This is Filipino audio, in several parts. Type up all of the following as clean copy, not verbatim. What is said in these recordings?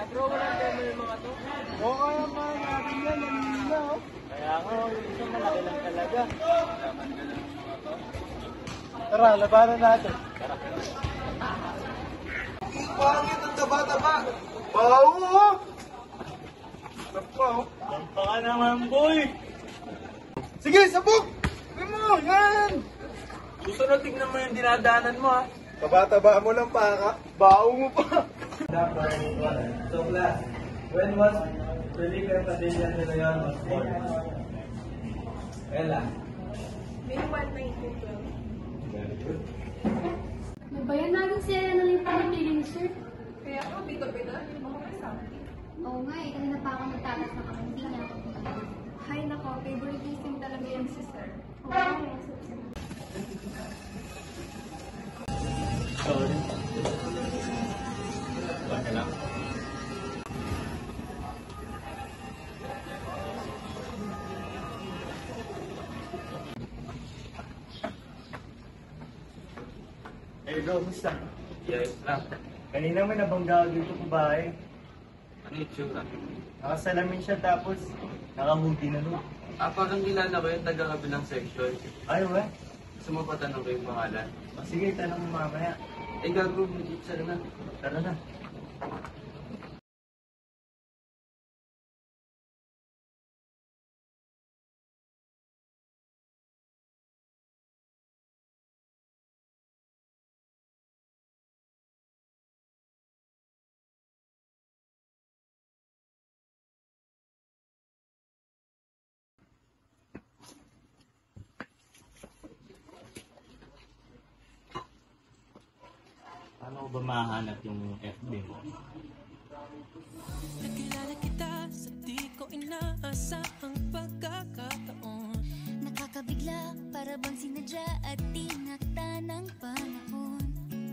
Bro, walang demo yung mga to. Oo, kaya mga natin yan, nanila oh. Kaya nga, yung isa malaki lang talaga. Tara, labanan natin. Tara. Pangit ang taba-taba. Wow! Oh! Tapa oh. Lampa ka naman, boy! Sige, sabog! Sabi mo, yan! Susunod, tignan mo yung dinadaanan mo, ha? Taba-taba mo lang pa, bao mo pa. So, class, when was Felipe Padilla de Leon was born? Ella. May 192. Very good. Nabayan natin si Ella ng pang-feeling, sir. Kaya ako, bito-bito, hindi mo ako kasama. Oo nga eh, kanina pa ako nagtatas na kami, hindi niya ako pinag. Hay nako, favoritism talaga yan si sir. Oo. Sorry. Baka lang. Hey bro, gusto? Yes lang. Kanina may nabangga ako dito sa bahay. Ano yung tsura? Nakasalamin siya tapos nakahoodie na doon. Parang kilala ko yung taga-kabilang section. Ay, we. Gusto mo pa tanong ko yung pangalan? Sige, tanong mo mamaya. Gago mo dito na. Tara na. Paano ko ba mahanap yung FB mo? Nakilala kita sa di ko inaasahang pagkakataon. Nakakabigla, para bang sinadya at tinakda ng panahon.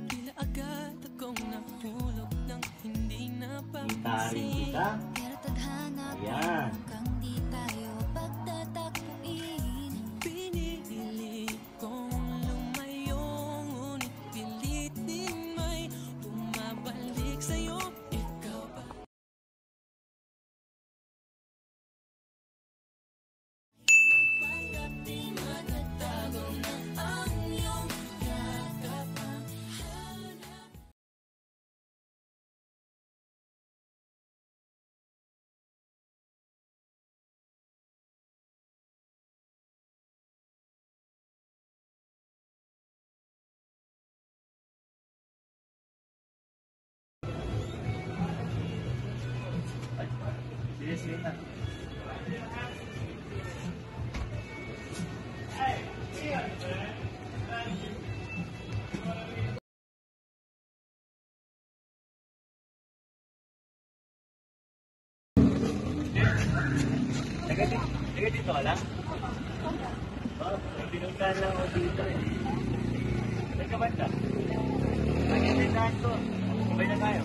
Tila agad akong nahulog ng hindi Hintarin napapansin. kita. Pero tadhana Ayan. kang di tayo pagtatakbuin. Pinili kong lumayo, ngunit pilit din may bumabalik sa'yo. Ikaw ba? Pangarap di magtatago na ang iyong yakap ang hanap. Sige, sige na. Taga dito ka lang? Oo, pinuntahan lang ako dito eh. Saan ka ba ka? Nag-invitahan ko. Sabay na tayo.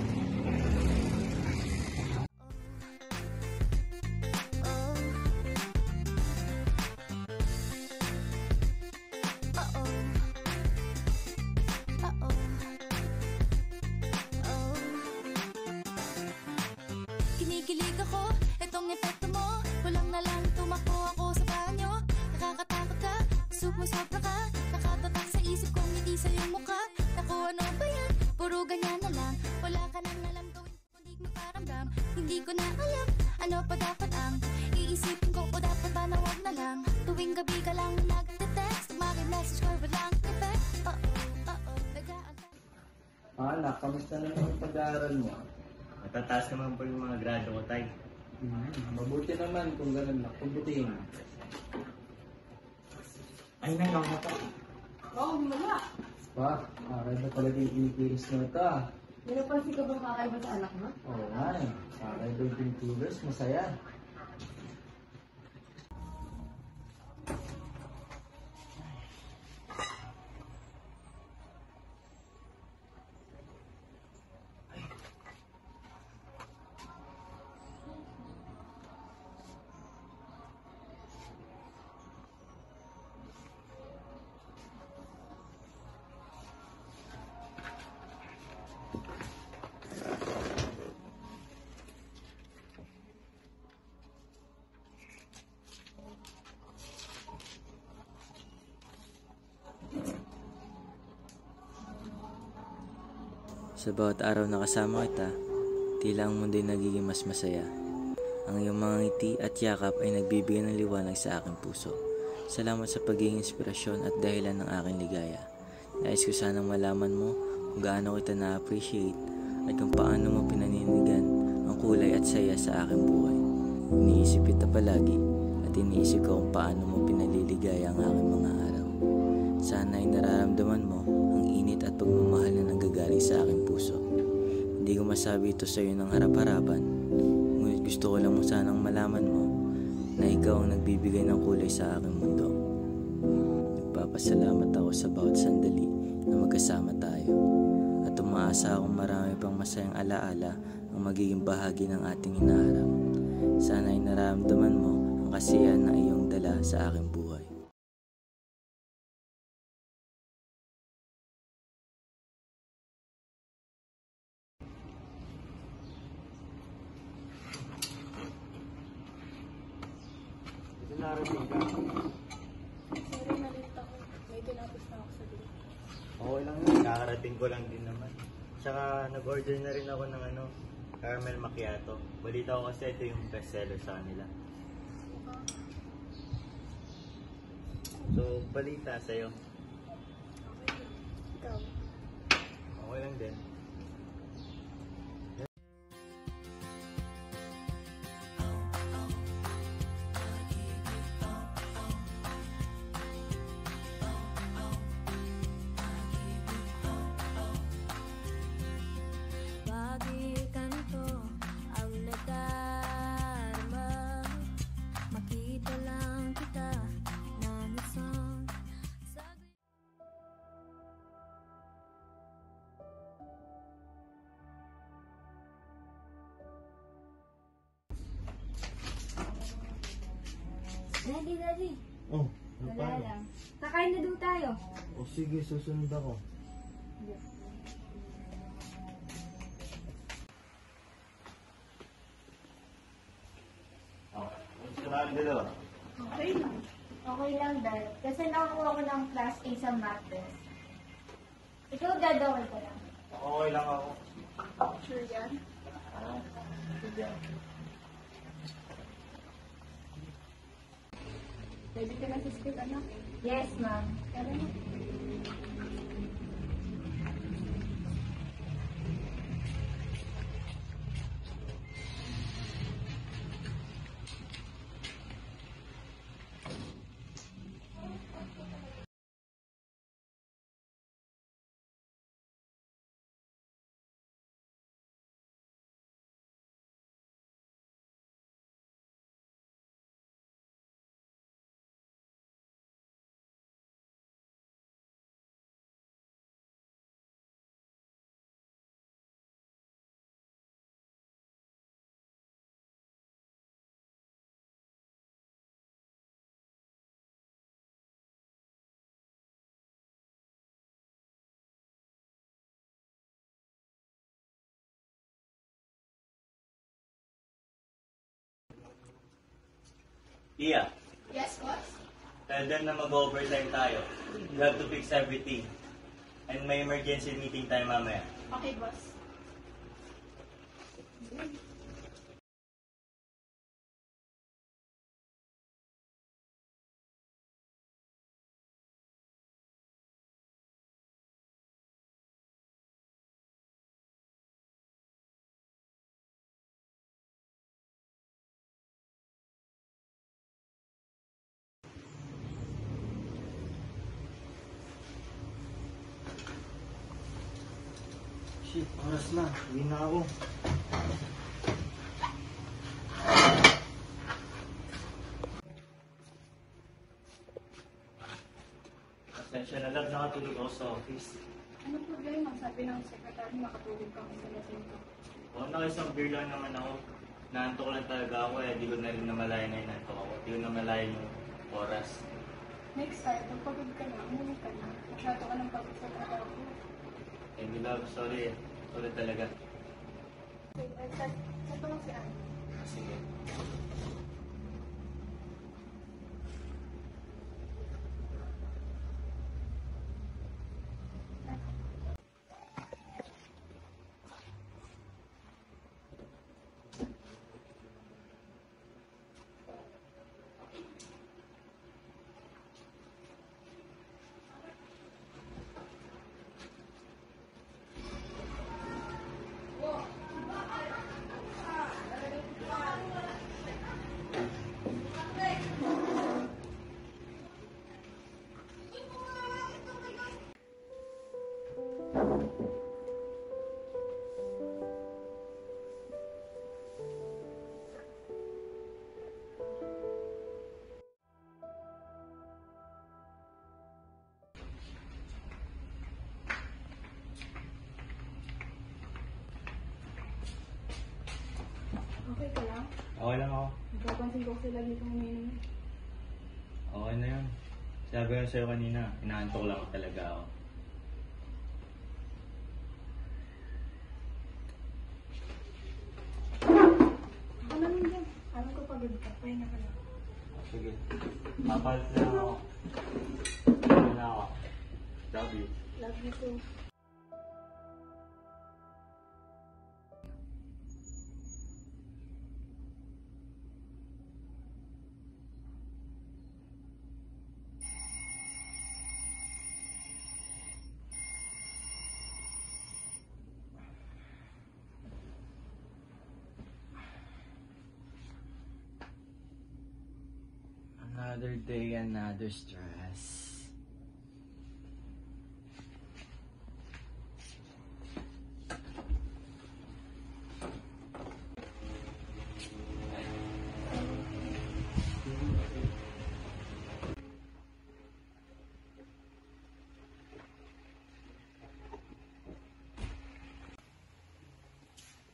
Kinikilig ako, itong epekto mo. Walang na lang tumakbo ako sa banyo. Nakakatakot ka, sumusobra ka. Nakatatak sa isip kong hindi sa'yo mukha. Naku, ano ba yan? Puro ganyan na lang. Wala ka nang alam gawin kundi magparamdam. Hindi ko na alam, ano pa dapat ang iisipin ko o dapat ba na wag na lang. Tuwing gabi ka lang nagte-text, maki-message ko walang effect. Nag-aantay. Anak, kamusta na yung pag-aaral mo? Matataas naman po yung mga grado ko, tay. Mabuti naman kung ganun lang. Kumbutihin. Ay, nang ako pa. Oo, wala. Pa, aral na talaga yung Pilipinas na ito ah. May napansin ka bang kakaiba sa anak mo? Oo nga eh. Aral ba yung Pilipinas? Masaya. Sa bawat araw na kasama kita, tila ang mundo'y nagiging mas masaya. Ang iyong mga ngiti at yakap ay nagbibigay ng liwanag sa aking puso. Salamat sa pagiging inspirasyon at dahilan ng aking ligaya. Nais ko sanang malaman mo kung gaano kita na-appreciate at kung paano mo pinaninigan ang kulay at saya sa aking buhay. Iniisip kita palagi at iniisip ko kung paano mo pinaliligaya ang aking mga araw. Sana ay nararamdaman mo ang init at pagmamahal na nanggagaling sa aking puso. Hindi ko masabi ito sa iyo ng harap-harapan, ngunit gusto ko lang mo sanang malaman mo na ikaw ang nagbibigay ng kulay sa aking mundo. Nagpapasalamat ako sa bawat sandali na magkasama tayo at umaasa akong marami pang masayang alaala ang magiging bahagi ng ating hinaharap. Sana ay nararamdaman mo ang kasiyahan na iyong dala sa aking buhay. Narating ka. Sorry, nalit ako. May tinapos na ako sa bilik. Okay lang yun. Kakarating ko lang din naman. Tsaka nag-order na rin ako ng caramel macchiato. Balita ko kasi ito yung bestseller sa kanila. So, balita sa'yo. Ikaw. Okay lang din. Bakit ganito ang nadarama? Makita lang kita ng isang saglit. Daddy. Oh, Wala lang. Kakain na daw tayo. Oh, sige, susunod ako. Oh, gusto na ang dalawa. Okay lang. Okay lang, Dad. Kasi nakakuha ko ng class A sa math test. Ikaw, Dad, okay ka lang. Okay lang ako. Sure yan? Ready ka na sa school, anak? Yes, ma'am. Tara na. Iya, Yes, boss? tell them na mag-overtime tayo. You have to fix everything. And may emergency meeting tayo mamaya. Okay, boss. Shit, oras na. Uwi na ako. Pasensya na lang, nakatulog ako sa office. Ano problema? Sabi ng sekretary, makatulog ka sa lasing ko. Oo, isang beer lang naman ako. Naantok lang talaga ako eh. Di ko na rin namalayan na inantok ako. Di ko namalayan yung oras. Next time, pag pagod ka na, umuwi ka na. Masyado ka ng pagod sa trabaho ko. Hindi love, sorry. Sorry talaga. Saan pa lang si Anne? Sige. Okay ka lang? Okay lang ako. Napapansin ko sila dito umiinom. Okay na yun. Sabi ko sa'yo kanina, inaantok lang talaga ako. Ako naman dyan. Alam ko pagod ka. Pahinga ka lang. Sige. Papalit na ako. Papalit na ako. Love you. Love you too. Another day, another stress.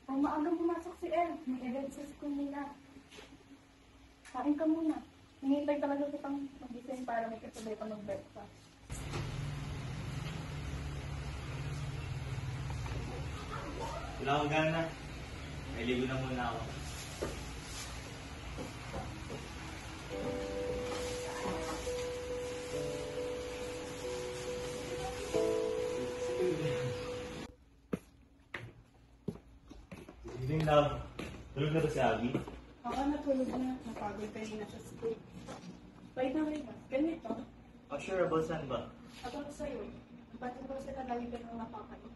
Ang maagang pumasok si El. May event sa school nila. Kain ka muna. Hinihintay talaga kitang mag-design para may kasabay pa mag-breakfast. Wala akong gana. May ligo na muna ako. Evening, love. Tulog na ba si Abby? Ako natulog na. Napagod kanina sa school. Wait na wait. Ganito. Oh, sure. About saan ba? Ako na sa'yo. Pati ko sila lagi ka nang napakain.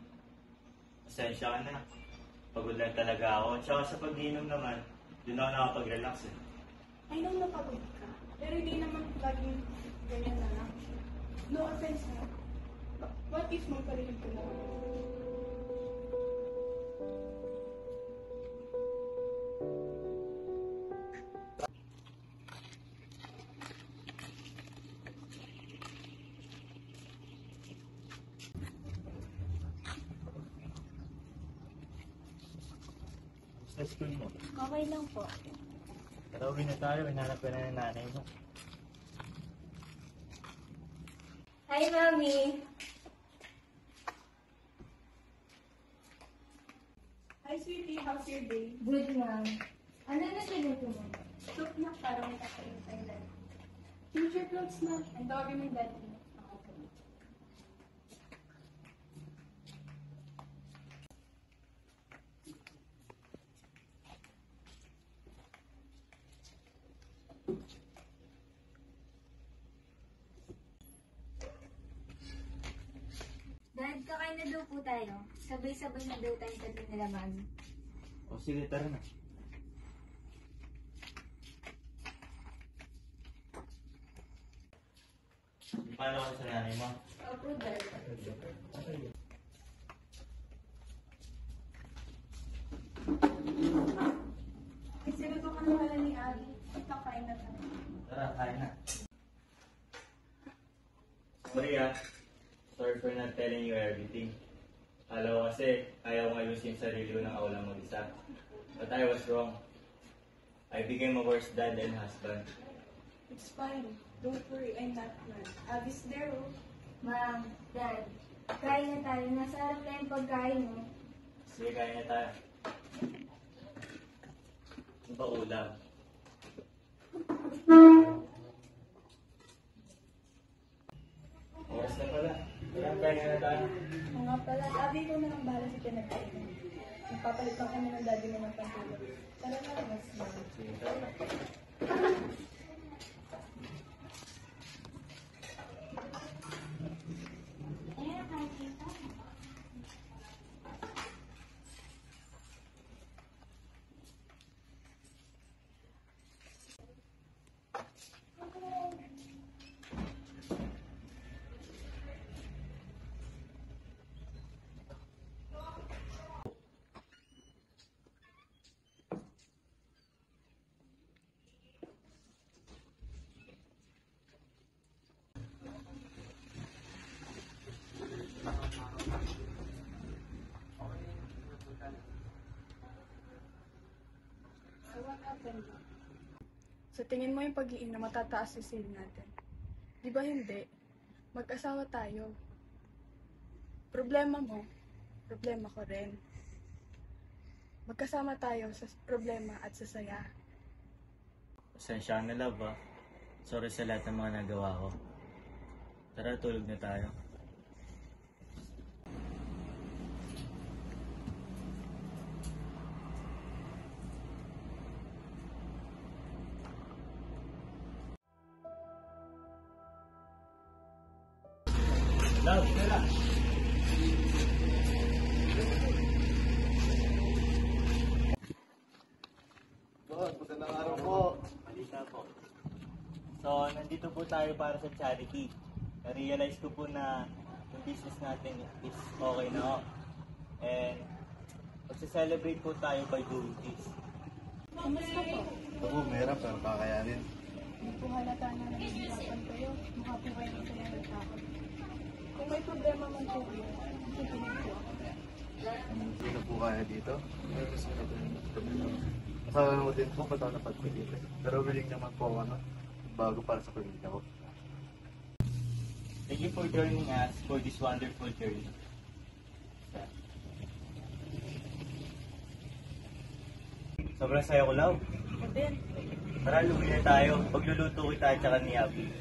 Pasensya ka na. Pagod lang talaga ako. Tsaka sa pag-inom naman, doon ako nakapag-relax eh. I know napagod ka. Pero hindi naman laging ganyan na lang. No offense ha. What if magparinig ko lang? Sa school mo. Okay lang po. Tara, uwi na tayo. Hinanap ka na ng nanay mo. Hi, Mami! Hi sweetie, how's your day? Good, ma'am. Ano na sinuto mo? Soup na para may kakain tayo dad. Future clothes na. Ang tawagin ng daddy. Dad, kakain na daw po tayo. Sabay-sabay na daw tayo tabi nila, Mami. O sige, tara na. Paano ako sa nanay mo? Opo, Dad. Isinuto ka na wala ni Abby. Kakain na tayo. Tara, kain na. Sorry Sorry for not telling you everything. Alam ko kasi ayaw kong ayusin yung sarili ko ng aulang mag-isa. But I was wrong. I became a worse dad and husband. It's fine. Don't worry, I'm not mad. Abby's there, oh. Ma'am, Dad, kain na tayo. Nasa harap tayong pagkain, no? Sige, kain na tayo. Ano ba ulam? Oras na pala. Kaya kain na tayo. Oo nga pala, Abby, ikaw na lang bahala sa pinagkainan. Magpapalit lang kami ng daddy mo ng pantulog. Tara na, labas na. Sige, tara. Ayan, kain tayo. happened? Sa tingin mo yung pag-iina matataas yung sale natin? Di ba hindi? Mag-asawa tayo. Problema mo, problema ko rin. Magkasama tayo sa problema at sa saya. Pasensya na, love, ah. Sorry sa lahat ng mga nagawa ko. Tara, tulog na tayo. Love, tara. Boss, magandang araw po. Malita po. So, nandito po tayo para sa charity. Na-realize ko po na yung business natin is okay na ho. And magsa-celebrate po tayo by doing this. Kamusta po? Oo, mahirap pero kakayanin. Hindi po halata na nag-iisapan kayo. Mukha po kayo ng saya ng tao. Kung may problema man po kayo, tutulungan po ako. Hindi na po kaya dito. Kasama mo din po, pataw na pagpilita. Pero willing naman po ako, ano, bago para sa pamilya ko. Thank you for joining us for this wonderful journey. Sobrang saya ko, love. Ako din. Tara, luwi na tayo. Pagluluto kita at saka ni Abby.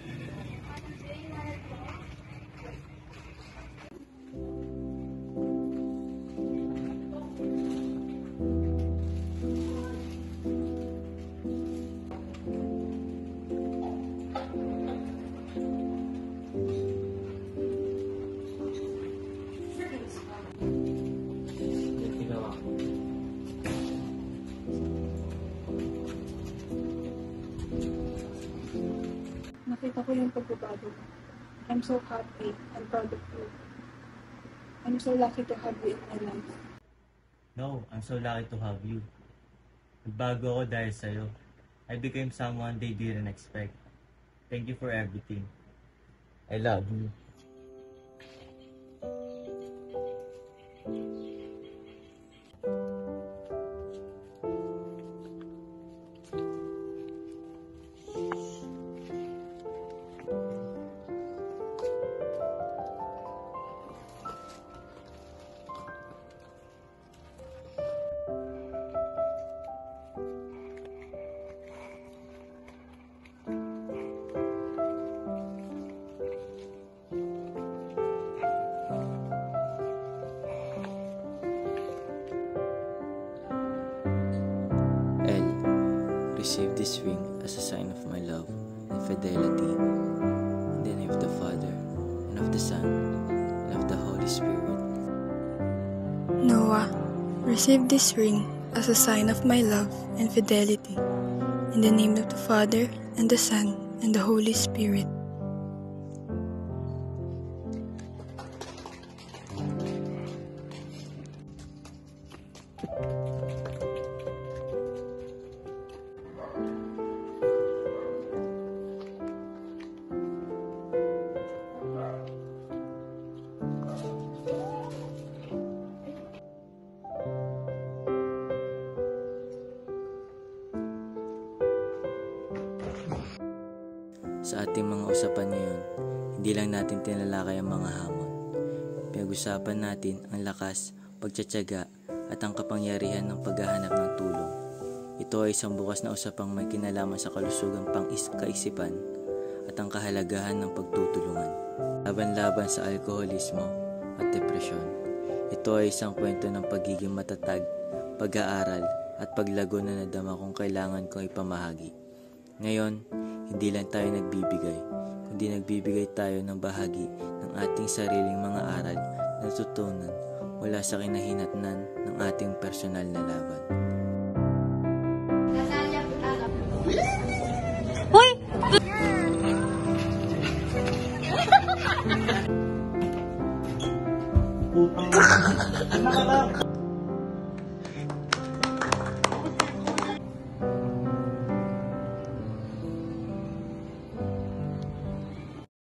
Nakita ko yung pagbabago mo. I'm so happy and proud of you. I'm so lucky to have you in my life. No, I'm so lucky to have you. Nagbago ako dahil sa'yo. I became someone they didn't expect. Thank you for everything. I love you. Receive this ring as a sign of my love and fidelity. In the name of the Father, and of the Son, and of the Holy Spirit. Noah, receive this ring as a sign of my love and fidelity. In the name of the Father, and the Son, and the Holy Spirit. Sa ating mga usapan ngayon, hindi lang natin tinalakay ang mga hamon. Pinag-usapan natin ang lakas, pagtsatsaga at ang kapangyarihan ng paghahanap ng tulong. Ito ay isang bukas na usapang may kinalaman sa kalusugang kaisipan at ang kahalagahan ng pagtutulungan. Laban-laban sa alkoholismo at depresyon. Ito ay isang kwento ng pagiging matatag, pag-aaral at paglago na nadama kung kailangan kong ipamahagi. Ngayon, hindi lang tayo nagbibigay, kundi nagbibigay tayo ng bahagi ng ating sariling mga aral na natutunan mula sa kinahinatnan ng ating personal na laban. Putang!